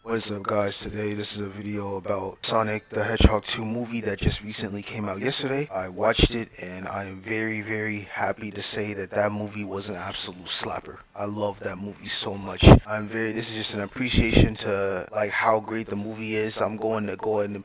What's up, guys? Today this is a video about Sonic the Hedgehog 2 movie that just recently came out yesterday. I watched it and I am very happy to say that that movie was an absolute slapper. I love that movie so much. This is just an appreciation to like how great the movie is. I'm going to go ahead and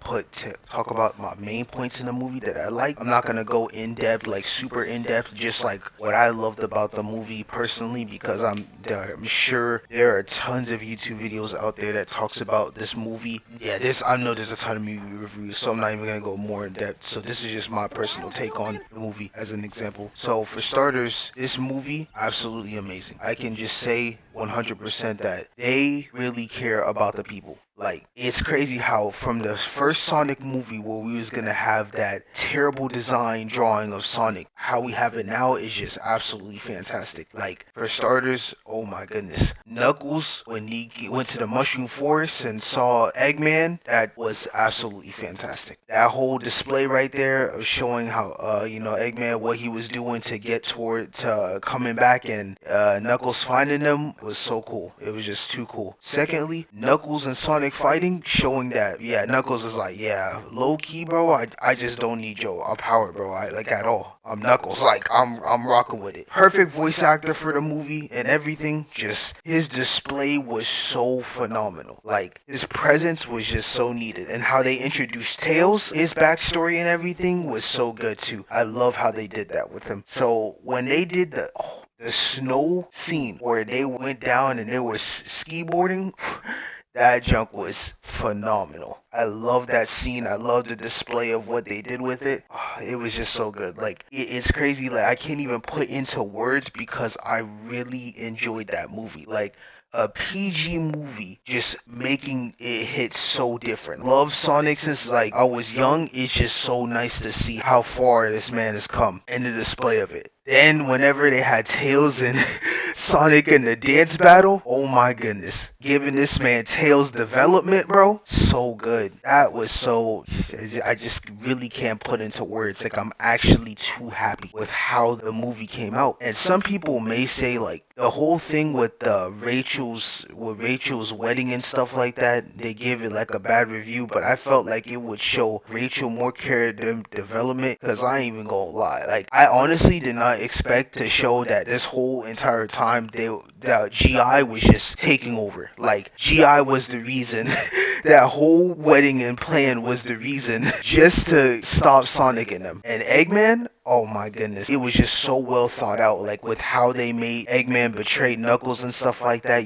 talk about my main points in the movie that I like. I'm not going to go in depth, like super in depth, just like what I loved about the movie personally, because I'm sure there are tons of YouTube videos out there that talks about this movie. Yeah, I know there's a ton of movie reviews, so I'm not even gonna go more in depth. So this is just my personal take on the movie as an example. So for starters, this movie absolutely amazing. I can just say 100% that they really care about the people. Like, it's crazy how from the first Sonic movie where we was gonna have that terrible design drawing of Sonic, how we have it now is just absolutely fantastic. Like, for starters, oh my goodness. Knuckles, when he went to the Mushroom Forest and saw Eggman, that was absolutely fantastic. That whole display right there of showing how, Eggman, what he was doing to get to coming back and Knuckles finding them was so cool. It was just too cool. Secondly, Knuckles and Sonic fighting, showing that, yeah, Knuckles is like, yeah, low key, bro, I just don't need your power, bro, like at all. I'm Knuckles, like, I'm rocking with it. Perfect voice actor for the movie and everything, just, his display was so phenomenal. Like, his presence was just so needed, and how they introduced Tails, his backstory and everything was so good too. I love how they did that with him. So, when they did the snow scene where they went down and they were ski boarding, that junk was phenomenal. I love that scene. I love the display of what they did with it. It was just so good. Like, it's crazy. Like, I can't even put into words because I really enjoyed that movie. Like, a PG movie just making it hit so different. Love Sonic since like I was young. It's just so nice to see how far this man has come and the display of it. Then whenever they had Tails and Sonic in the dance battle, oh my goodness. Giving this man Tails development, bro, so good. That was so, I just really can't put into words. Like, I'm actually too happy with how the movie came out. And some people may say like the whole thing with Rachel's wedding and stuff like that, they give it like a bad review, but I felt like it would show Rachel more character development, because I ain't even gonna lie. Like, I honestly did not expect to show that this whole entire time that GI was just taking over. Like, GI was the reason. That whole wedding and plan was the reason just to stop Sonic and them. And Eggman, oh my goodness, it was just so well thought out, like with how they made Eggman betray Knuckles and stuff like that,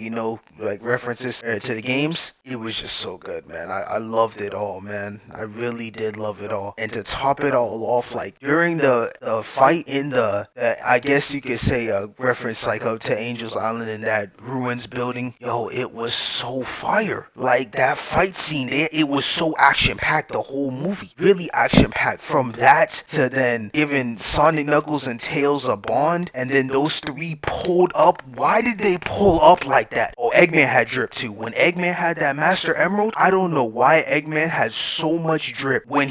like references to the games. It was just so good, man. I loved it all, man. I really did love it all. And to top it all off, like during the fight in I guess you could say a reference like up to Angel's Island in that ruins building, yo, it was so fire. Like that fight scene there, it was so action packed, the whole movie. Really action packed. From that to then giving Sonic, Knuckles, and Tails a bond, and then those three pulled up. Why did they pull up like that? Oh, Eggman had drip too. When Eggman had that Master Emerald, I don't know why Eggman had so much drip. When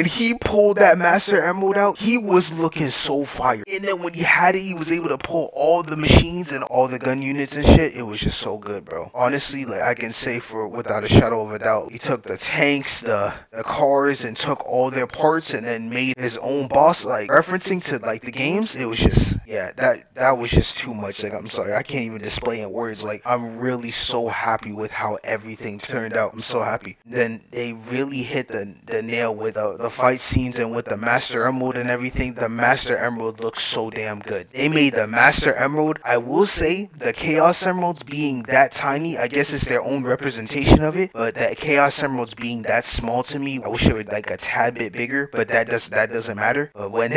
he pulled that Master Emerald out, he was looking so fire. And then when he had it, he was able to pull all the machines and all the gun units and shit. It was just so good, bro. Honestly, like I can say for without a shadow of a doubt, he took the tanks, the cars, and took all their parts and then made his own boss. Like referencing to like the games, it was just, yeah, that was just too much. Like, I'm sorry, I can't even display in words. Like, I'm really so happy with how everything turned out. I'm so happy. Then they really hit the nail with the fight scenes and with the Master Emerald and everything. The Master Emerald looks so damn good. They made the Master Emerald, I will say, the Chaos Emeralds being that tiny, I guess it's their own representation of it, but that Chaos Emeralds being that small to me, I wish it were like a tad bit bigger, but that doesn't matter. But when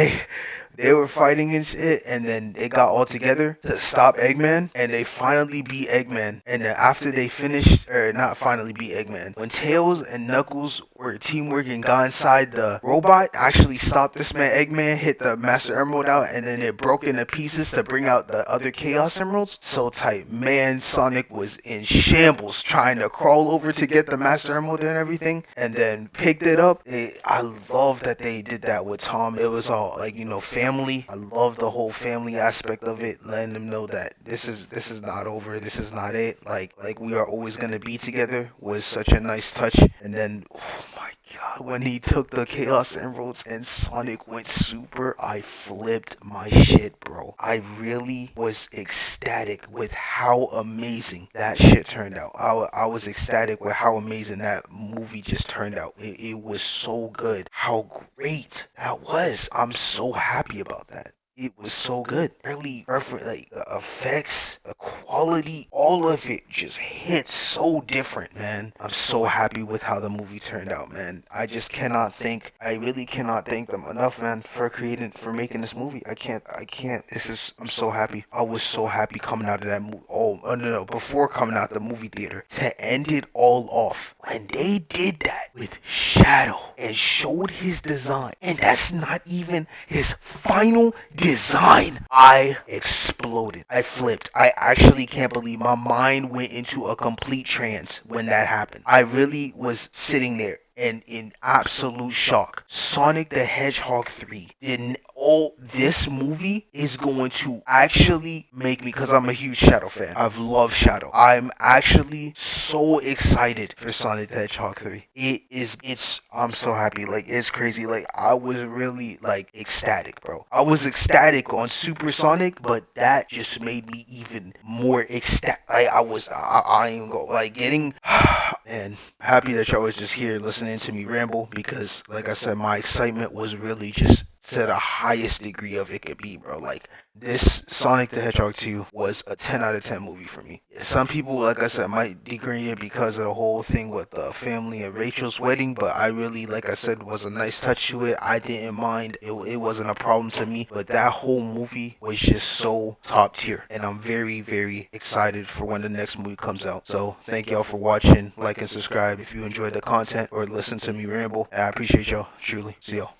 they were fighting and shit, and then they got all together to stop Eggman, and they finally beat Eggman. And then after they finished, or not finally beat Eggman, when Tails and Knuckles were teamwork and got inside the robot, actually stopped this man Eggman, hit the Master Emerald out, and then it broke into pieces to bring out the other Chaos Emeralds. So tight. Man, Sonic was in shambles trying to crawl over to get the Master Emerald and everything, and then picked it up. I love that they did that with Tom. It was all like, family family. I love the whole family aspect of it, letting them know that this is not over, this is not it. Like we are always gonna be together was such a nice touch. And then oh my god, when he took the Chaos Emeralds and Sonic went super, I flipped my shit, bro. I really was ecstatic with how amazing that shit turned out. I was ecstatic with how amazing that movie just turned out. It was so good. How great that was. I'm so happy about that. It was so good. Really, like the effects, the quality, all of it just hit so different, man. I'm so happy with how the movie turned out, man. I really cannot thank them enough, man, for making this movie. I can't. I'm so happy. I was so happy coming out of that movie. Oh, no, before coming out the movie theater to end it all off. When they did that with Shadow and showed his design, and that's not even his final design, I exploded. I flipped. I actually can't believe my mind went into a complete trance when that happened. I really was sitting there and in absolute shock. Sonic the Hedgehog 3 didn't. Oh, this movie is going to actually make me, because I'm a huge Shadow fan. I've loved Shadow. I'm actually so excited for Sonic the Hedgehog 3. I'm so happy. Like, it's crazy. Like, I was really, like, ecstatic, bro. I was ecstatic on Super Sonic, but that just made me even more ecstatic. I ain't go, like, getting, and happy that y'all was just here listening to me ramble, because like I said, my excitement was really just to the highest degree of it could be, bro. Like, this Sonic the Hedgehog 2 was a 10 out of 10 movie for me. Some people, like I said, might degrade it because of the whole thing with the family and Rachel's wedding, but I really, like I said, was a nice touch to it. I didn't mind. It wasn't a problem to me, but that whole movie was just so top tier, and I'm very, very excited for when the next movie comes out. So thank y'all for watching. Like and subscribe if you enjoyed the content or listen to me ramble, and I appreciate y'all truly. See y'all.